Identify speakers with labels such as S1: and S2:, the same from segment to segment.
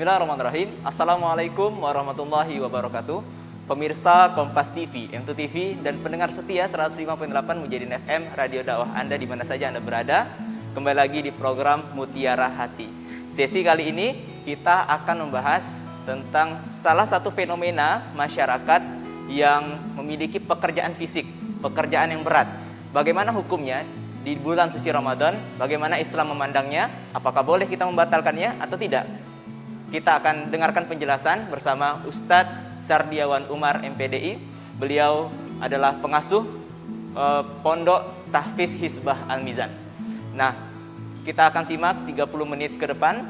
S1: Bismillahirrahmanirrahim. Assalamualaikum warahmatullahi wabarakatuh. Pemirsa Kompas TV, M2 TV, dan pendengar setia 105.8 Mujahidin FM, radio dakwah Anda di mana saja Anda berada. Kembali lagi di program Mutiara Hati. Sesi kali ini kita akan membahas tentang salah satu fenomena masyarakat yang memiliki pekerjaan fisik, pekerjaan yang berat. Bagaimana hukumnya di bulan suci Ramadan? Bagaimana Islam memandangnya? Apakah boleh kita membatalkannya atau tidak? Kita akan dengarkan penjelasan bersama Ustadz Sardiawan Umar MPDI. Beliau adalah pengasuh Pondok Tahfiz Hizbah Al-Mizan. Nah, kita akan simak 30 menit ke depan,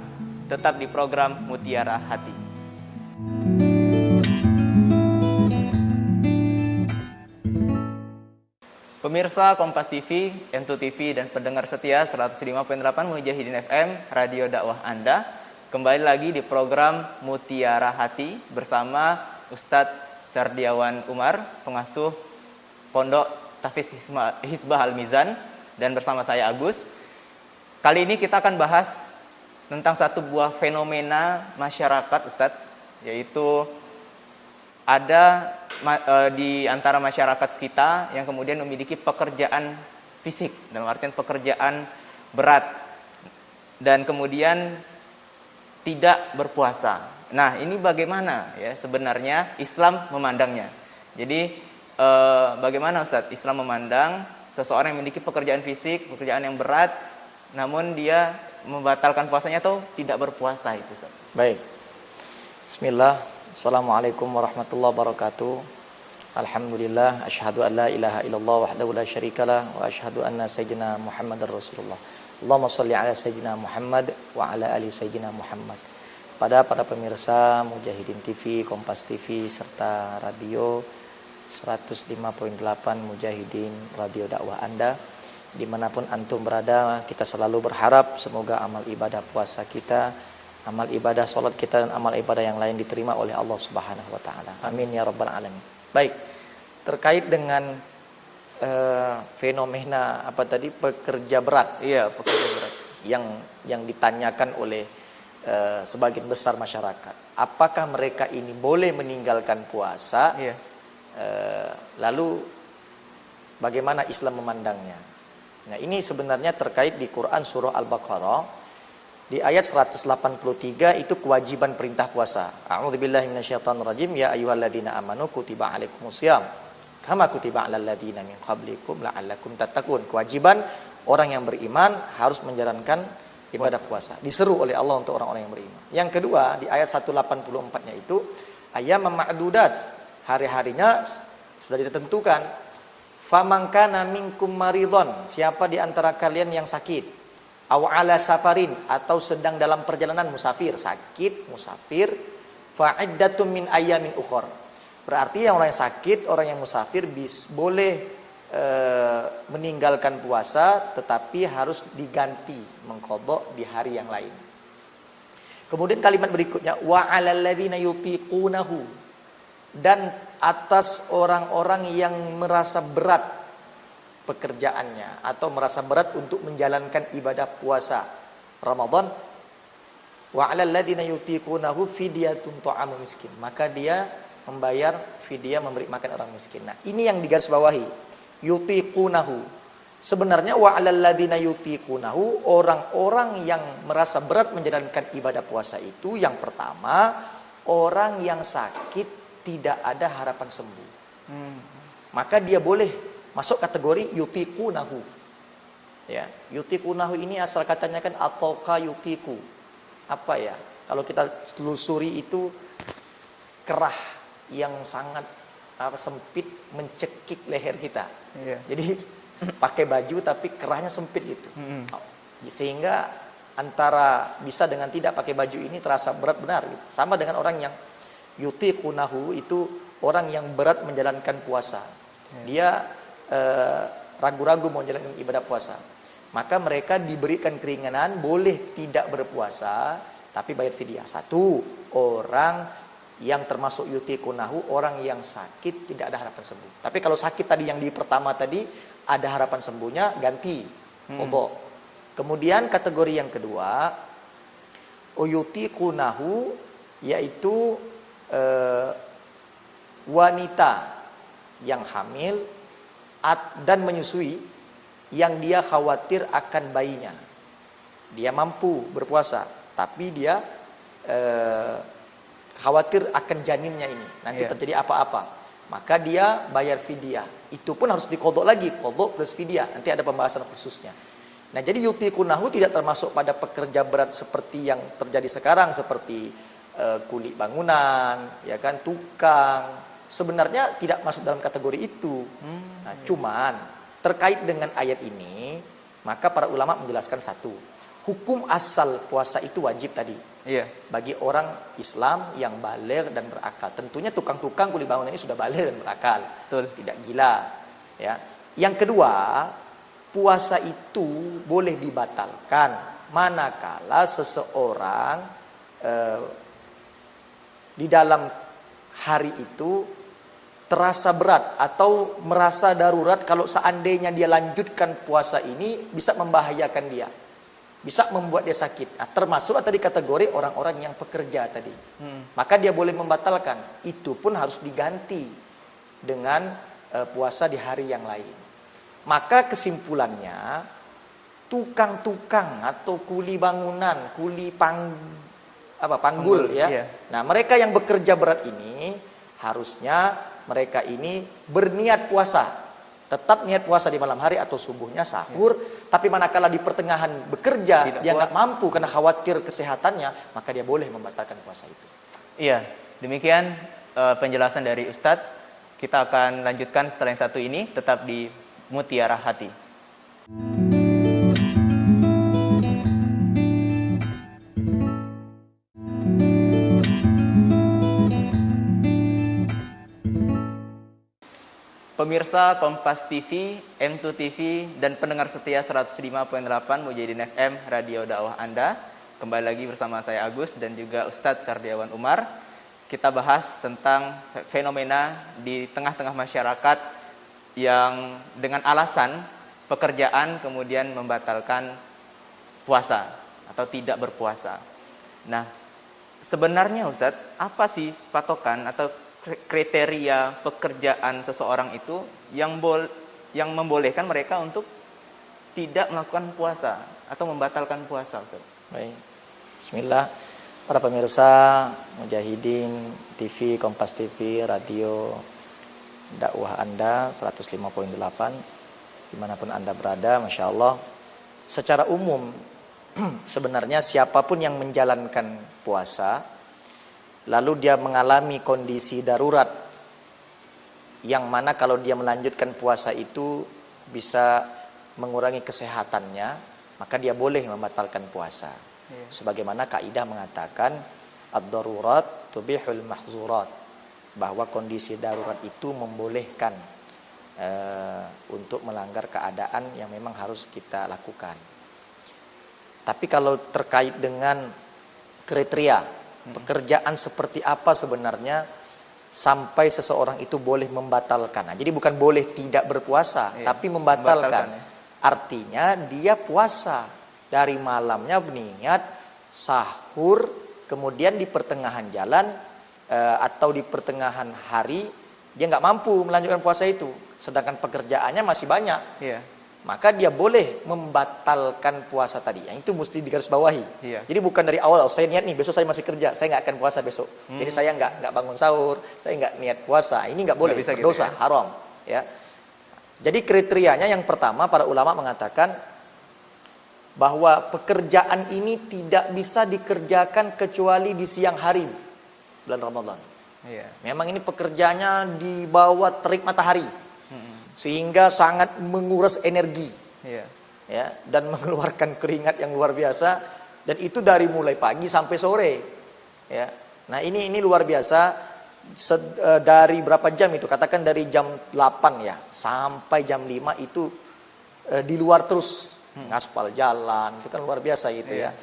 S1: tetap di program Mutiara Hati. Pemirsa Kompas TV, M2 TV, dan pendengar setia 105.8 Mujahidin FM, radio dakwah Anda. Kembali lagi di program Mutiara Hati bersama Ustadz Sardiawan Umar, pengasuh Pondok Tahfiz Hizbah Al-Mizan, dan bersama saya Agus. Kali ini kita akan bahas tentang satu buah fenomena masyarakat, Ustadz, yaitu ada di antara masyarakat kita yang kemudian memiliki pekerjaan fisik, dalam artian pekerjaan berat, dan kemudian tidak berpuasa. Nah, ini bagaimana ya sebenarnya Islam memandangnya? Jadi bagaimana Ustadz Islam memandang seseorang yang memiliki pekerjaan fisik, pekerjaan yang berat, namun dia membatalkan puasanya atau tidak berpuasa itu, Ustadz?
S2: Baik. Bismillah. Assalamualaikum warahmatullahi wabarakatuh. Alhamdulillah, asyhadu an la ilaha illallah wahdahu la syarikalah wa asyhadu anna sayyidina Muhammadar Rasulullah. Allahumma shalli ala sayyidina Muhammad wa ala ali sayyidina Muhammad. Pada para pemirsa Mujahidin TV, Kompas TV, serta radio 105.8 Mujahidin, radio dakwah Anda, dimanapun antum berada, kita selalu berharap semoga amal ibadah puasa kita, amal ibadah sholat kita, dan amal ibadah yang lain diterima oleh Allah Subhanahu wa Ta'ala. Amin ya Rabbal Alamin. Baik, terkait dengan fenomena apa tadi, pekerja berat.
S1: Iya, pekerja berat.
S2: Yang ditanyakan oleh sebagian besar masyarakat. Apakah mereka ini boleh meninggalkan puasa?
S1: Iya.
S2: Lalu bagaimana Islam memandangnya? Nah, ini sebenarnya terkait di Quran surah Al-Baqarah di ayat 183, itu kewajiban perintah puasa. A'udzubillahi minasyaitonirrajim. Ya ayyuhalladzina amanu kutiba alaikumusiyam kama kutiba alal ladzina min qablikum la'allakum tattaqun. Kewajiban orang yang beriman harus menjalankan ibadah puasa. Diseru oleh Allah untuk orang-orang yang beriman. Yang kedua, di ayat 184-nya itu ayyam ma'dudat, hari-harinya sudah ditentukan. Faman kana minkum maridhon, siapa di antara kalian yang sakit, aw ala safarin, atau sedang dalam perjalanan, musafir, sakit, musafir, fa'iddatum min ayyamin ukhra. Berarti yang orang yang sakit, orang yang musafir boleh meninggalkan puasa, tetapi harus diganti mengqadha di hari yang lain. Kemudian kalimat berikutnya, wa 'alal ladzina yutiqunahu, dan atas orang-orang yang merasa berat pekerjaannya atau merasa berat untuk menjalankan ibadah puasa Ramadan, wa 'alal ladzina yutiqunahu fidyatun ta'amu miskin, maka dia membayar fidyah, memberi makan orang miskin. Nah, ini yang digarisbawahi, yutiqunahu. Sebenarnya wa 'alal ladzina yutiqunahu, orang-orang yang merasa berat menjalankan ibadah puasa itu, yang pertama, orang yang sakit tidak ada harapan sembuh. Maka dia boleh masuk kategori yutiqunahu. Ya, yutiqunahu ini asal katanya kan ataqa yutiqu. Apa ya? Kalau kita telusuri itu kerah yang sangat sempit mencekik leher kita.
S1: Iya.
S2: Jadi pakai baju tapi kerahnya sempit gitu. Sehingga antara bisa dengan tidak pakai baju ini terasa berat benar gitu. Sama dengan orang yang yutiqunahu, itu orang yang berat menjalankan puasa. Dia ragu-ragu mau menjalankan ibadah puasa. Maka mereka diberikan keringanan, boleh tidak berpuasa tapi bayar fidyah. Satu, orang yang termasuk yutiqunahu, orang yang sakit tidak ada harapan sembuh. Tapi kalau sakit tadi yang di pertama tadi ada harapan sembuhnya, ganti qadha. Kemudian kategori yang kedua, yutiqunahu, yaitu wanita yang hamil dan menyusui yang dia khawatir akan bayinya. Dia mampu berpuasa, tapi dia khawatir akan janinnya ini nanti terjadi apa-apa, maka dia bayar fidyah. Itu pun harus diqadha lagi, qadha plus fidyah. Nanti ada pembahasan khususnya. Nah, jadi yutiqunahu tidak termasuk pada pekerja berat seperti yang terjadi sekarang, seperti kuli bangunan, ya kan, tukang. Sebenarnya tidak masuk dalam kategori itu. Nah, cuman terkait dengan ayat ini, maka para ulama menjelaskan satu, hukum asal puasa itu wajib tadi.
S1: Iya.
S2: Bagi orang Islam yang baligh dan berakal. Tentunya tukang-tukang kuli bangunan ini sudah baligh dan berakal.
S1: Betul.
S2: Tidak gila, ya. Yang kedua, puasa itu boleh dibatalkan manakala seseorang di dalam hari itu terasa berat atau merasa darurat, kalau seandainya dia lanjutkan puasa ini bisa membahayakan dia, bisa membuat dia sakit. Nah, termasuklah tadi kategori orang-orang yang pekerja tadi. Maka dia boleh membatalkan. Itu pun harus diganti dengan puasa di hari yang lain. Maka kesimpulannya, tukang-tukang atau kuli bangunan, kuli panggul ya.
S1: Iya.
S2: Nah, mereka yang bekerja berat ini harusnya mereka ini berniat puasa. Tetap niat puasa di malam hari atau subuhnya sahur, tapi manakala di pertengahan bekerja dia nggak mampu karena khawatir kesehatannya, maka dia boleh membatalkan puasa itu.
S1: Iya, demikian penjelasan dari Ustadz. Kita akan lanjutkan setelah yang satu ini, tetap di Mutiara Hati. Pemirsa Kompas TV, M2 TV, dan pendengar setia 105.8 Mujahidin FM, Radio Dakwah Anda. Kembali lagi bersama saya Agus dan juga Ustadz Sardiawan Umar. Kita bahas tentang fenomena di tengah-tengah masyarakat yang dengan alasan pekerjaan kemudian membatalkan puasa atau tidak berpuasa. Nah, sebenarnya Ustadz, apa sih patokan atau kriteria pekerjaan seseorang itu yang membolehkan mereka untuk tidak melakukan puasa atau membatalkan puasa, Ustaz?
S2: Baik. Bismillah. Para pemirsa Mujahidin TV, Kompas TV, Radio Dakwah Anda 105.8 dimanapun Anda berada, Masya Allah. Secara umum sebenarnya siapapun yang menjalankan puasa lalu dia mengalami kondisi darurat yang mana kalau dia melanjutkan puasa itu bisa mengurangi kesehatannya, maka dia boleh membatalkan puasa. Sebagaimana kaidah mengatakan ad-darurat tubihul mahzurat, bahwa kondisi darurat itu membolehkan untuk melanggar keadaan yang memang harus kita lakukan. Tapi kalau terkait dengan kriteria pekerjaan seperti apa sebenarnya sampai seseorang itu boleh membatalkan. Nah, jadi bukan boleh tidak berpuasa, tapi membatalkan. Artinya dia puasa dari malamnya berniat sahur, kemudian di pertengahan jalan atau di pertengahan hari dia nggak mampu melanjutkan puasa itu, sedangkan pekerjaannya masih banyak. Maka dia boleh membatalkan puasa tadi. Yang itu mesti digarisbawahi. Jadi bukan dari awal, saya niat nih besok saya masih kerja, saya nggak akan puasa besok. Jadi saya nggak bangun sahur, saya nggak niat puasa. Ini nggak boleh, berdosa, gitu ya? Haram. Ya. Jadi kriterianya yang pertama para ulama mengatakan bahwa pekerjaan ini tidak bisa dikerjakan kecuali di siang hari bulan Ramadan. Memang ini pekerjaannya di bawah terik matahari. Sehingga sangat menguras energi, ya, dan mengeluarkan keringat yang luar biasa, dan itu dari mulai pagi sampai sore, ya. Nah ini luar biasa. Dari berapa jam itu? Katakan dari jam 8 ya sampai jam 5 itu di luar terus, ngaspal jalan, itu kan luar biasa gitu ya.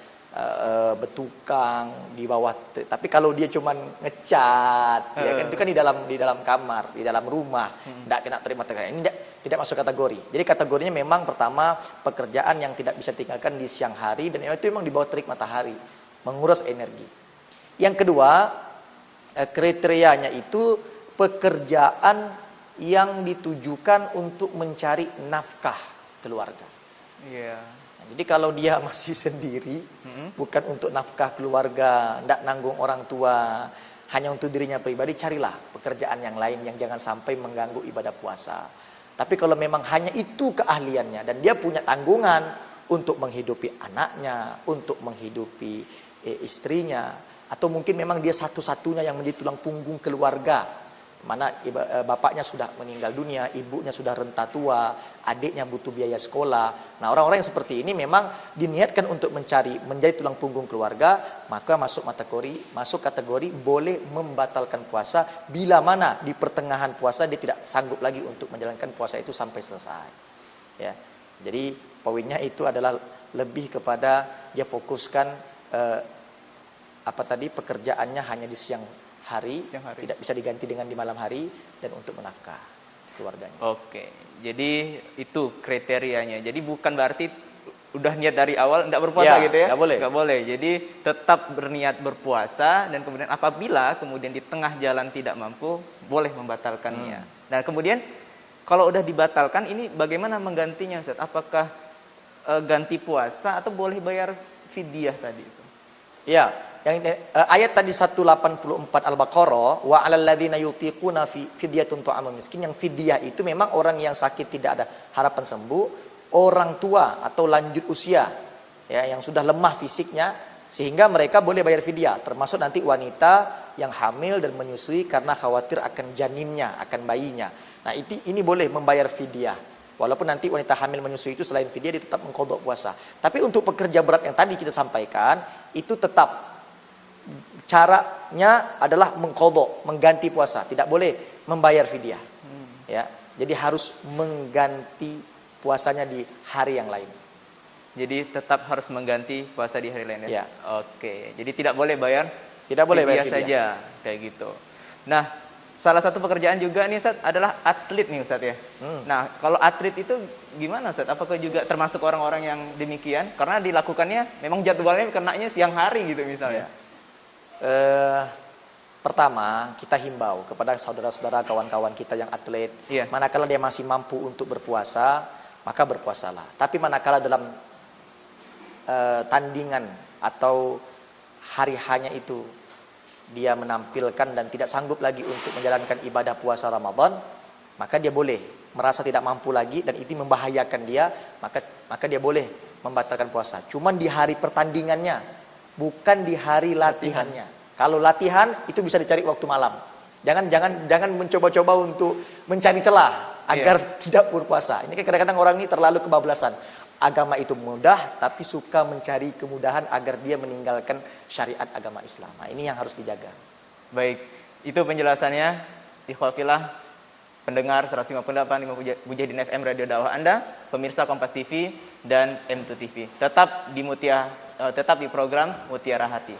S2: Betukang di bawah, tapi kalau dia cuman ngecat ya kan, itu kan di dalam kamar, di dalam rumah, tidak kena terima tekanan. Ini tidak masuk kategori. Jadi kategorinya memang pertama pekerjaan yang tidak bisa tinggalkan di siang hari, dan itu memang di bawah terik matahari, menguras energi. Yang kedua, kriterianya itu pekerjaan yang ditujukan untuk mencari nafkah keluarga.
S1: Iya.
S2: Nah, jadi kalau dia masih sendiri, bukan untuk nafkah keluarga, tidak nanggung orang tua, hanya untuk dirinya pribadi, carilah pekerjaan yang lain yang jangan sampai mengganggu ibadah puasa. Tapi kalau memang hanya itu keahliannya dan dia punya tanggungan untuk menghidupi anaknya, untuk menghidupi istrinya, atau mungkin memang dia satu-satunya yang menjadi tulang punggung keluarga, mana bapaknya sudah meninggal dunia, ibunya sudah renta tua, adiknya butuh biaya sekolah. Nah, orang-orang yang seperti ini memang diniatkan untuk menjadi tulang punggung keluarga, maka masuk kategori boleh membatalkan puasa bila mana di pertengahan puasa dia tidak sanggup lagi untuk menjalankan puasa itu sampai selesai. Ya. Jadi poinnya itu adalah lebih kepada dia fokuskan pekerjaannya hanya di siang hari, tidak bisa diganti dengan di malam hari, dan untuk menafkah keluarganya.
S1: Oke, jadi itu kriterianya. Jadi bukan berarti udah niat dari awal tidak berpuasa gitu ya? Nggak boleh. Jadi tetap berniat berpuasa, dan kemudian apabila kemudian di tengah jalan tidak mampu, boleh membatalkannya. Dan kemudian kalau udah dibatalkan, ini bagaimana menggantinya, Ustaz? Apakah ganti puasa atau boleh bayar fidyah tadi itu?
S2: Ya, yang ayat tadi 184 Al-Baqarah, wa 'alal ladzina yutiquna fidyatun ta'amun miskin. Yang fidyah itu memang orang yang sakit tidak ada harapan sembuh, orang tua atau lanjut usia, ya, yang sudah lemah fisiknya sehingga mereka boleh bayar fidyah, termasuk nanti wanita yang hamil dan menyusui karena khawatir akan janinnya, akan bayinya. Nah, ini boleh membayar fidyah. Walaupun nanti wanita hamil menyusui itu selain fidyah dia tetap mengqadha puasa. Tapi untuk pekerja berat yang tadi kita sampaikan, itu tetap caranya adalah mengganti puasa, tidak boleh membayar fidyah. Ya, jadi harus mengganti puasanya di hari yang lain.
S1: Jadi tetap harus mengganti puasa di hari lain ya?
S2: Ya.
S1: Oke, jadi tidak boleh bayar
S2: fidyah
S1: saja, kayak gitu. Nah, salah satu pekerjaan juga nih, Ustaz, adalah atlet nih, Ustaz ya. Nah, kalau atlet itu gimana, Ustaz? Apakah juga termasuk orang-orang yang demikian? Karena dilakukannya memang jadwalnya kenanya siang hari gitu misalnya.
S2: Pertama, kita himbau kepada saudara-saudara, kawan-kawan kita yang atlet, manakala dia masih mampu untuk berpuasa, maka berpuasalah. Tapi manakala dalam tandingan atau hari hanya itu dia menampilkan dan tidak sanggup lagi untuk menjalankan ibadah puasa Ramadan, maka dia boleh merasa tidak mampu lagi dan itu membahayakan dia, maka dia boleh membatalkan puasa. Cuman di hari pertandingannya, bukan di hari latihannya. Kalau latihan itu bisa dicari waktu malam. Jangan mencoba-coba untuk mencari celah agar tidak berpuasa. Ini kan kadang-kadang orang ini terlalu kebablasan. Agama itu mudah, tapi suka mencari kemudahan agar dia meninggalkan syariat agama Islam. Nah, ini yang harus dijaga.
S1: Baik, itu penjelasannya. Ikhwafillah, pendengar 105.8 Mujahidin FM Radio Dakwah Anda, pemirsa Kompas TV dan M2 TV. Tetap di program Mutiara Hati.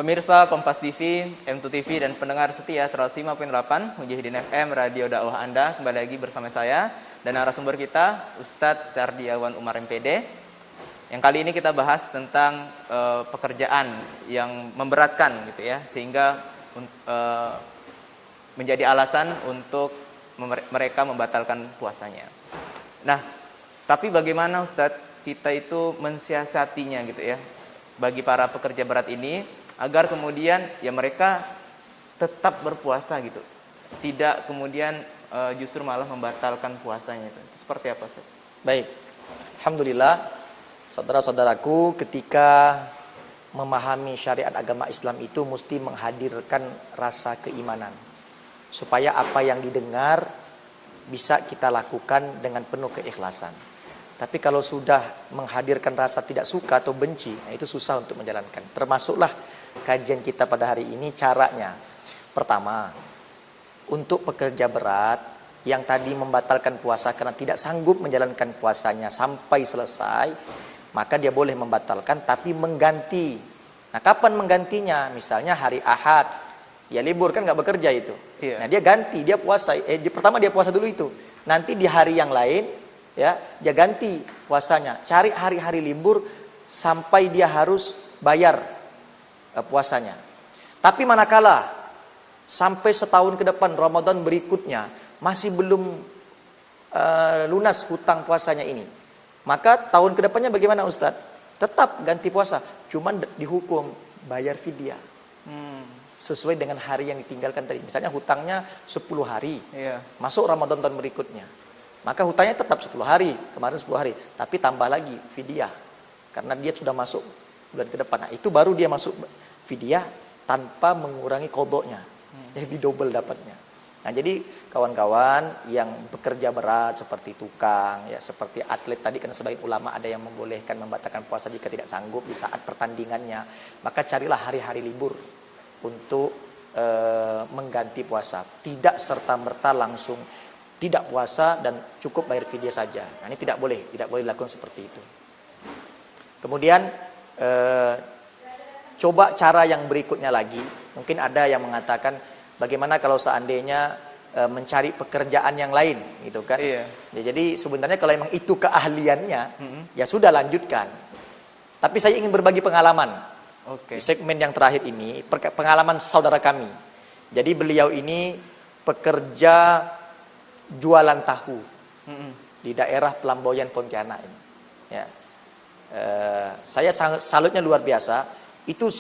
S1: Pemirsa Kompas TV, M2 TV dan pendengar setia 105.8 Mujahidin FM Radio Dakwah Anda, kembali lagi bersama saya dan narasumber kita Ustadz Sardiawan Umar MPD. Yang kali ini kita bahas tentang pekerjaan yang memberatkan gitu ya, sehingga menjadi alasan untuk mereka membatalkan puasanya. Nah, tapi bagaimana Ustadz kita itu mensiasatinya gitu ya, bagi para pekerja berat ini, agar kemudian ya mereka tetap berpuasa gitu, tidak kemudian justru malah membatalkan puasanya itu. Seperti apa, Ustaz?
S2: Baik, alhamdulillah, saudara-saudaraku, ketika memahami syariat agama Islam itu mesti menghadirkan rasa keimanan, supaya apa yang didengar bisa kita lakukan dengan penuh keikhlasan. Tapi kalau sudah menghadirkan rasa tidak suka atau benci, nah itu susah untuk menjalankan. Termasuklah kajian kita pada hari ini caranya. Pertama, untuk pekerja berat yang tadi membatalkan puasa karena tidak sanggup menjalankan puasanya sampai selesai, maka dia boleh membatalkan tapi mengganti. Nah, kapan menggantinya? Misalnya hari Ahad Ya libur kan nggak bekerja itu.
S1: Iya.
S2: Nah dia ganti, dia puasa. Pertama dia puasa dulu itu. Nanti di hari yang lain, ya dia ganti puasanya. Cari hari-hari libur sampai dia harus bayar puasanya. Tapi manakala sampai setahun ke depan Ramadan berikutnya masih belum lunas hutang puasanya ini, maka tahun ke depannya bagaimana Ustadz? Tetap ganti puasa, cuman dihukum bayar fidyah. Sesuai dengan hari yang ditinggalkan tadi. Misalnya hutangnya 10 hari.
S1: Iya.
S2: Masuk Ramadan tahun berikutnya. Maka hutangnya tetap 10 hari. Kemarin 10 hari. Tapi tambah lagi fidyah. Karena dia sudah masuk bulan ke depan. Nah, itu baru dia masuk fidyah tanpa mengurangi kodoknya. Jadi double dapatnya. Nah, jadi kawan-kawan yang bekerja berat seperti tukang, ya seperti atlet tadi, karena sebagian ulama ada yang membolehkan membatalkan puasa jika tidak sanggup di saat pertandingannya. Maka carilah hari-hari libur untuk mengganti puasa. Tidak serta-merta langsung tidak puasa dan cukup bayar fidyah saja. Nah, ini tidak boleh dilakukan seperti itu. Kemudian coba cara yang berikutnya lagi. Mungkin ada yang mengatakan bagaimana kalau seandainya mencari pekerjaan yang lain, gitu kan?
S1: Iya.
S2: Ya, jadi sebenarnya kalau memang itu keahliannya, ya sudah lanjutkan. Tapi saya ingin berbagi pengalaman.
S1: Oke.
S2: Di segmen yang terakhir ini, pengalaman saudara kami. Jadi beliau ini pekerja jualan tahu di daerah Pelamboyan Pontianak ini. Ya. Saya salutnya luar biasa. Itu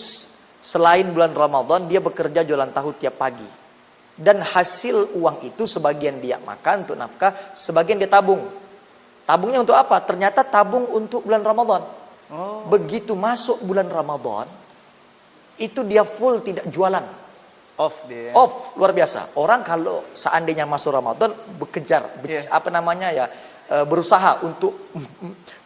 S2: selain bulan Ramadan dia bekerja jualan tahu tiap pagi. Dan hasil uang itu sebagian dia makan untuk nafkah, sebagian dia tabung. Tabungnya untuk apa? Ternyata tabung untuk bulan Ramadan. Begitu masuk bulan Ramadan, itu dia full tidak jualan.
S1: Off dia.
S2: Off, luar biasa. Orang kalau seandainya masuk Ramadan bekejar, berusaha untuk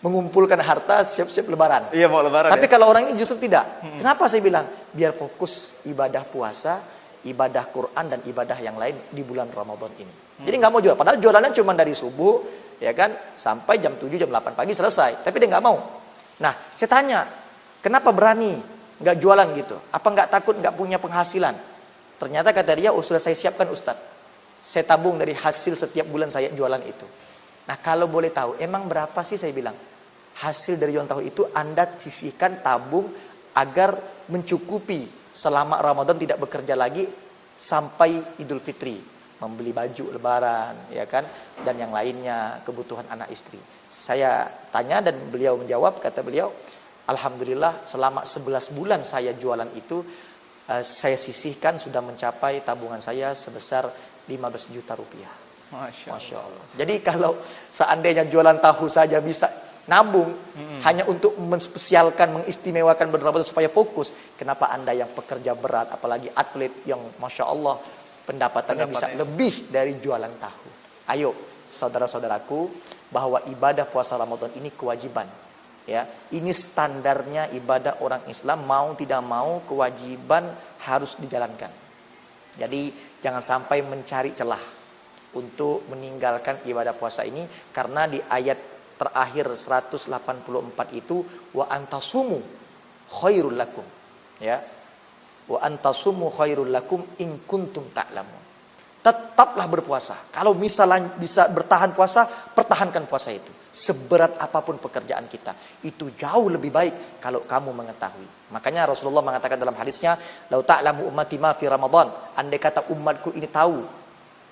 S2: mengumpulkan harta siap-siap lebaran.
S1: Iya, mau lebaran.
S2: Tapi
S1: ya?
S2: kalau orang ini justru tidak. Kenapa saya bilang? Biar fokus ibadah puasa, ibadah Quran dan ibadah yang lain di bulan Ramadan ini. Jadi nggak mau jual. Padahal jualannya cuma dari subuh, ya kan, sampai jam 7 jam 8 pagi selesai. Tapi dia nggak mau. Nah, saya tanya, kenapa berani nggak jualan gitu? Apa nggak takut nggak punya penghasilan? Ternyata kata dia, sudah saya siapkan Ustadz. Saya tabung dari hasil setiap bulan saya jualan itu. Nah, kalau boleh tahu, emang berapa sih saya bilang? Hasil dari jualan tahu itu Anda sisihkan, tabung agar mencukupi selama Ramadan tidak bekerja lagi sampai Idul Fitri, membeli baju lebaran, ya kan, dan yang lainnya, kebutuhan anak istri. Saya tanya dan beliau menjawab, kata beliau, alhamdulillah selama 11 bulan saya jualan itu, saya sisihkan sudah mencapai tabungan saya sebesar 15 juta rupiah. Masya Allah. Jadi kalau seandainya jualan tahu saja bisa nabung hanya untuk menspesialkan, mengistimewakan beberapa supaya fokus, kenapa Anda yang pekerja berat, apalagi atlet yang Masya Allah pendapatannya bisa lebih dari jualan tahu. Ayo saudara-saudaraku, bahwa ibadah puasa Ramadan ini kewajiban. Ya, ini standarnya ibadah orang Islam, mau tidak mau kewajiban harus dijalankan. Jadi jangan sampai mencari celah untuk meninggalkan ibadah puasa ini, karena di ayat terakhir 184 itu wa antasumu khairul lakum, ya, wa antasumu khairul lakum in kuntum ta'lamun. Tetaplah berpuasa. Kalau misalnya bisa bertahan puasa, pertahankan puasa itu. Seberat apapun pekerjaan kita, itu jauh lebih baik kalau kamu mengetahui. Makanya Rasulullah mengatakan dalam hadisnya, "Lau ta'lamu ummati ma fi Ramadan." Andai kata umatku ini tahu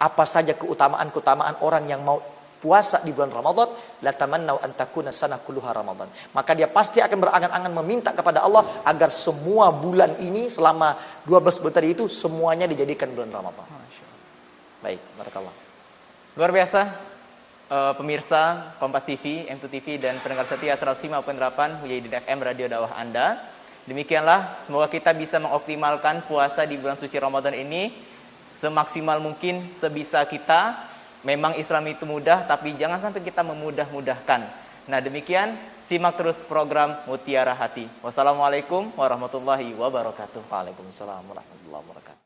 S2: apa saja keutamaan-keutamaan orang yang mau puasa di bulan Ramadan, la tamannau an takuna sanah kulluha Ramadan. Maka dia pasti akan berangan-angan meminta kepada Allah agar semua bulan ini selama 12 bulan tadi itu semuanya dijadikan bulan Ramadan. Baik, barakallah.
S1: Luar biasa, pemirsa Kompas TV, M2TV dan pendengar setia 105.8 Mujahidin FM Radio Dakwah Anda. Demikianlah, semoga kita bisa mengoptimalkan puasa di bulan suci Ramadan ini semaksimal mungkin, sebisa kita. Memang Islam itu mudah, tapi jangan sampai kita memudah-mudahkan. Nah, demikian, simak terus program Mutiara Hati. Wassalamualaikum warahmatullahi wabarakatuh.
S2: Waalaikumsalam warahmatullahi wabarakatuh.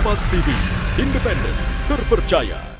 S3: Kompas TV, independen, terpercaya.